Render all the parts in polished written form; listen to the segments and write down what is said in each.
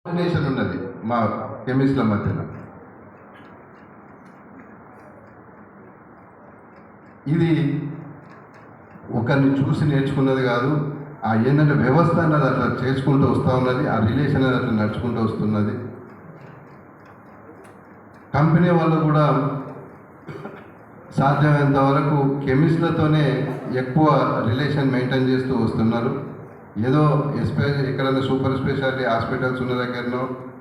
Combination ఉన్నది మా కెమిస్ట్ల మధ్యన. ఇది ఒకరిని చూసి నేర్చుకున్నది కాదు. ఆ ఏంటంటే వ్యవస్థ అన్నది అట్లా చేసుకుంటూ వస్తూ ఉన్నది, ఆ రిలేషన్ అనేది అట్లా నడుచుకుంటూ వస్తున్నది. కంపెనీ వాళ్ళు కూడా సాధ్యమైనంత వరకు కెమిస్ట్లతోనే ఎక్కువ రిలేషన్ మెయింటైన్ చేస్తూ వస్తున్నారు. ఏదో ఎక్కడైనా సూపర్ స్పెషాలిటీ హాస్పిటల్స్ ఉన్న దగ్గరనో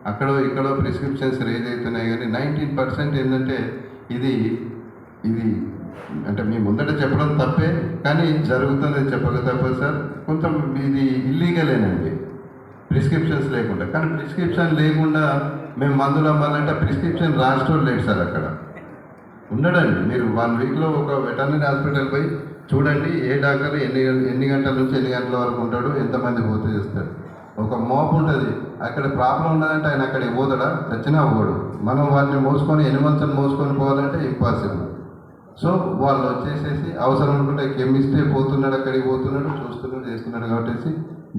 అక్కడో ఇక్కడో ప్రిస్క్రిప్షన్స్ రేజ్ అవుతున్నాయి, కానీ 19% ఏంటంటే ఇది ఇది అంటే మీ ముందట చెప్పడం తప్పే, కానీ జరుగుతుందని చెప్పక తప్పదు సార్. కొంచెం ఇది ఇల్లీగలేనండి ప్రిస్క్రిప్షన్స్ లేకుండా. కానీ ప్రిస్క్రిప్షన్ లేకుండా మేము మందులు అమ్మాలంటే ప్రిస్క్రిప్షన్ రాసుకోవడం లేదు సార్. అక్కడ ఉండడండి. మీరు 1 వీక్లో ఒక వెటర్నరీ హాస్పిటల్ పోయి చూడండి, ఏ డాక్టర్ ఎన్ని గంటల నుంచి ఎన్ని గంటల వరకు ఉంటాడు, ఎంతమంది పోతే చేస్తాడు. ఒక మోప్ ఉంటుంది, అక్కడ ప్రాబ్లం ఉన్నదంటే ఆయన అక్కడికి పోతాడా? చచ్చినా పోడు. మనం వాటిని మోసుకొని ఎనిమల్స్ని మోసుకొని పోవాలంటే ఇంపాసిబుల్. సో వాళ్ళు వచ్చేసేసి అవసరం అనుకుంటే కెమిస్ట్రీ పోతున్నాడు, అక్కడికి పోతున్నాడు, చూస్తున్నాడు, చేస్తున్నాడు. కాబట్టి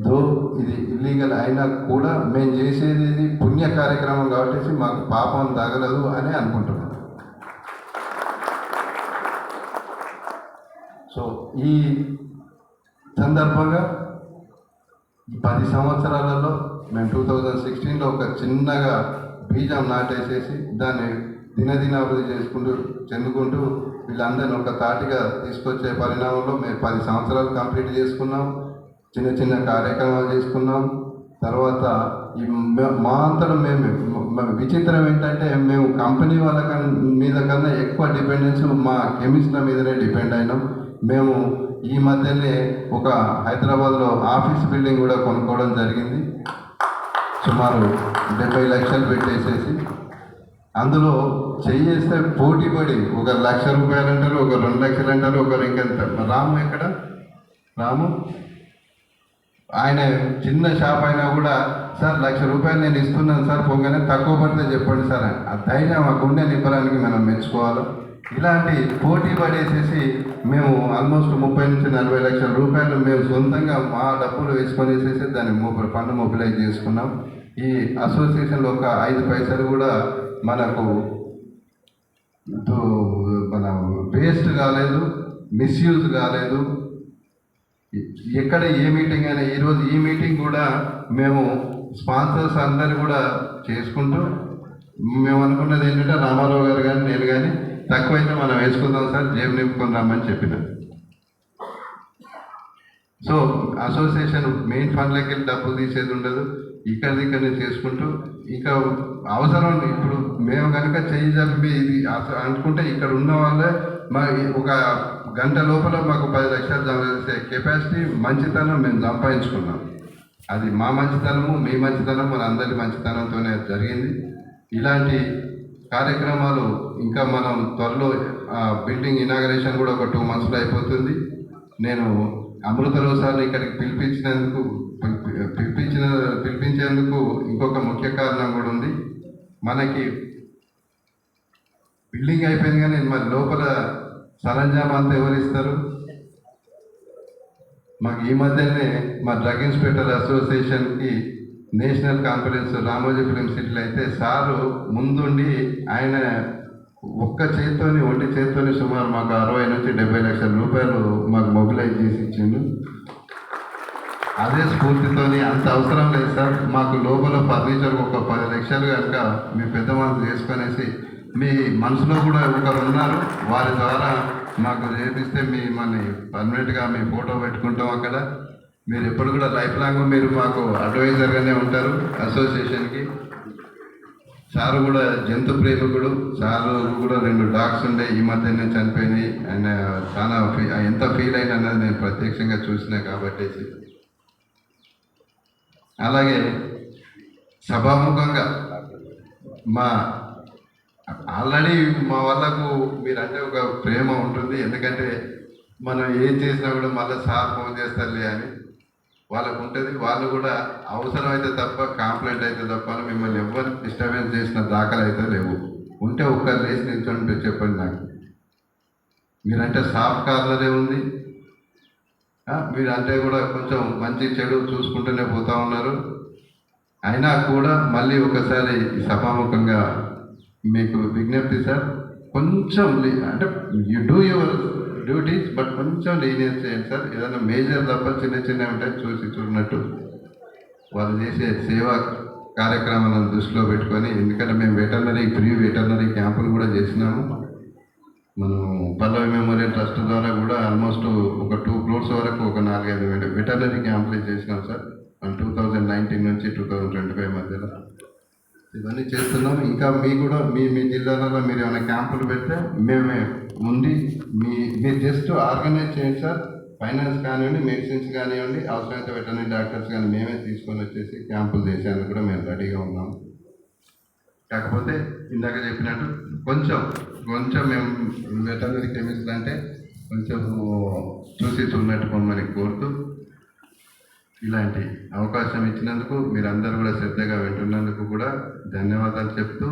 దో ఇది ఇల్లీగల్ అయినా కూడా మేము చేసేది ఇది పుణ్య కార్యక్రమం కాబట్టి మాకు పాపం తగలదు అని అనుకుంటున్నాం. సో ఈ సందర్భంగా ఈ 10 సంవత్సరాలలో మేము 2016లో ఒక చిన్నగా బీజం నాటేసేసి దాన్ని దినదినాభివృద్ధి చెందుకుంటూ వీళ్ళందరినీ ఒక తాటిగా తీసుకొచ్చే పరిణామంలో మేము 10 సంవత్సరాలు కంప్లీట్ చేసుకున్నాం. చిన్న చిన్న కార్యక్రమాలు చేసుకున్నాం. తర్వాత ఈ మా అంతటా మేము విచిత్రం ఏంటంటే మేము కంపెనీ వాళ్ళ మీద కన్నా ఎక్కువ డిపెండెన్స్ మా కెమిస్ట్ల మీదనే డిపెండ్ అయినాం. మేము ఈ మధ్యనే ఒక హైదరాబాద్లో ఆఫీస్ బిల్డింగ్ కూడా కొనుక్కోవడం జరిగింది. సుమారు 70 లక్షలు పెట్టేసేసి అందులో చేస్తే పోటీ పడి ఒక 1 లక్ష రూపాయలు అంటారు, ఒక 2 లక్షలు అంటారు, ఒకరు ఇంకెంత. రాము ఎక్కడ? రాము ఆయన చిన్న షాప్ అయినా కూడా సార్ 1 లక్ష రూపాయలు నేను ఇస్తున్నాను సార్, పొంగనే తక్కువ పడితే చెప్పండి సార్. ఆ ధైర్యం ఆ గుండె నింపడానికి మనం మెచ్చుకోవాలి. ఇలాంటి పోటీ పడేసేసి మేము ఆల్మోస్ట్ 30 నుంచి 40 లక్షల రూపాయలు మేము సొంతంగా మా డబ్బులు వేసుకొనేసేసి దాన్ని ఫండ్ మొబిలైజ్ చేసుకున్నాం. ఈ అసోసియేషన్లో ఒక 5 పైసలు కూడా మనకు మన వేస్ట్ కాలేదు, మిస్యూజ్ కాలేదు. ఎక్కడ ఏ మీటింగ్ అయినా ఈరోజు ఈ మీటింగ్ కూడా మేము స్పాన్సర్స్ అందరు కూడా చేసుకుంటూ మేము అనుకున్నది ఏంటంటే రామారావు గారు కానీ నేను కానీ తక్కువైతే మనం వేసుకుందాం సార్, జేబు నింపుకొని రమ్మని చెప్పిన. సో అసోసియేషన్ మెయిన్ ఫండ్లకి వెళ్ళి డబ్బులు తీసేది ఉండదు, ఇక్కడిని చేసుకుంటూ ఇంకా అవసరం ఇప్పుడు మేము కనుక చేయజలిపి ఇది అనుకుంటే ఇక్కడ ఉన్న వాళ్ళే మా ఒక గంట లోపల మాకు 10 లక్షలు జమ చేసే కెపాసిటీ మంచితనం మేము సంపాదించుకున్నాం. అది మా మంచితనము, మీ మంచితనం, మన అందరి మంచితనంతోనే జరిగింది. ఇలాంటి కార్యక్రమాలు ఇంకా మనం త్వరలో బిల్డింగ్ ఇనాగరేషన్ కూడా ఒక 2 మంత్స్లో అయిపోతుంది. నేను అమృతరావు సార్ని ఇక్కడికి పిలిపించేందుకు ఇంకొక ముఖ్య కారణం కూడా ఉంది. మనకి బిల్డింగ్ అయిపోయింది కానీ మరి లోపల సరంజామా అంతా ఎవరిస్తారు? మాకు ఈ మధ్యనే మా డ్రగ్ ఇన్స్పెక్టర్ అసోసియేషన్కి నేషనల్ కాన్ఫరెన్స్ రామోజీ ఫిలిం సిటీలో అయితే సారు ముందుండి ఆయన ఒక్క చేత్తోని ఒంటి చేత్తోని సుమారు మాకు 60 నుంచి 70 లక్షల రూపాయలు మాకు మొబిలైజ్ చేసి ఇచ్చిండు. అదే స్ఫూర్తితోని అంత అవసరం లేదు సార్, మాకు లోపల ఫర్నిచర్ ఒక 10 లక్షలు కనుక మీ పెద్ద మనసు చేసుకొనేసి మీ మనసులో కూడా ఒకరు ఉన్నారు, వారి ద్వారా మాకు చేపిస్తే మిమ్మల్ని పర్మనెంట్గా మీ ఫోటో పెట్టుకుంటాం అక్కడ. మీరు ఎప్పుడు కూడా లైఫ్ లాంగ్ మీరు మాకు అడ్వైజర్గానే ఉంటారు అసోసియేషన్కి. సారు కూడా జంతు ప్రేమికుడు. సారు కూడా 2 డాగ్స్ ఉండే, ఈ మధ్యనే చనిపోయినాయి. ఆయన చాలా ఎంత ఫీల్ అయినా అన్నది నేను ప్రత్యక్షంగా చూసినా కాబట్టి. అలాగే సభాముఖంగా మా ఆల్రెడీ మా వాళ్ళకు మీరంటే ఒక ప్రేమ ఉంటుంది, ఎందుకంటే మనం ఏం చేసినా కూడా మళ్ళీ సార్ ఫోన్ చేస్తారులే అని వాళ్ళకు ఉంటుంది. వాళ్ళు కూడా అవసరమైతే తప్ప, కాంప్లైంట్ అయితే తప్ప మిమ్మల్ని ఎవరు డిస్టర్బెన్స్ చేసిన దాఖలు అయితే లేవు. ఉంటే ఒక్కరు లేచి నిల్చొని చెప్పండి నాకు. మీరంటే సాఫ్ట్ కార్నరే ఉంది, మీరంటే కూడా కొంచెం మంచి చెడు చూసుకుంటూనే పోతూ ఉన్నారు. అయినా కూడా మళ్ళీ ఒకసారి సభాముఖంగా మీకు విజ్ఞప్తి సార్, కొంచెం అంటే you do your duties, but కొంచెం లీనియన్స్ చేయండి సార్. ఏదైనా మేజర్ తప్ప చిన్న చిన్న ఉంటాయి చూసినట్టు వాళ్ళు చేసే సేవా కార్యక్రమాలను దృష్టిలో పెట్టుకొని, ఎందుకంటే మేము ఫ్రీ వెటర్నరీ క్యాంపులు కూడా చేసినాము. మనం పల్లవి మెమోరియల్ ట్రస్ట్ ద్వారా కూడా ఆల్మోస్ట్ ఒక 2 crores వరకు ఒక 4-5 వెటర్నరీ క్యాంపులు చేసినాం సార్ 2019 నుంచి 2025 మధ్యలో. ఇవన్నీ చేస్తున్నాం. ఇంకా మీ కూడా మీ జిల్లాలలో మీరు ఏమైనా క్యాంపులు పెడితే మేమే ఉండి మీరు జస్ట్ ఆర్గనైజ్ చేయండి సార్. ఫైనాన్స్ కానివ్వండి, మెడిసిన్స్ కానివ్వండి, అవసరమైతే వెటర్నరీ డాక్టర్స్ కానీ మేమే తీసుకొని వచ్చేసి క్యాంపులు చేసేందుకు కూడా మేము రెడీగా ఉన్నాము. కాకపోతే ఇందాక చెప్పినట్టు కొంచెం మేము వెటర్నరీ కెమిస్ట్ అంటే కొంచెం చూన్నట్టు పొమ్మని కోరుతూ, ఇలాంటి అవకాశం ఇచ్చినందుకు మీరందరూ కూడా శ్రద్ధగా వింటున్నందుకు కూడా ధన్యవాదాలు చెప్తూ,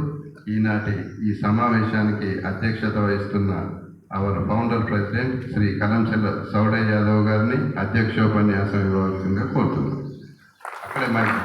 ఈనాటి ఈ సమావేశానికి అధ్యక్షత వహిస్తున్న our founder president Shri Kalanchella Soudaiah Yadav గారిని అధ్యక్షోపన్యాసం ఇవ్వవలసిందిగా కోరుతున్నాం. అక్కడే మైక్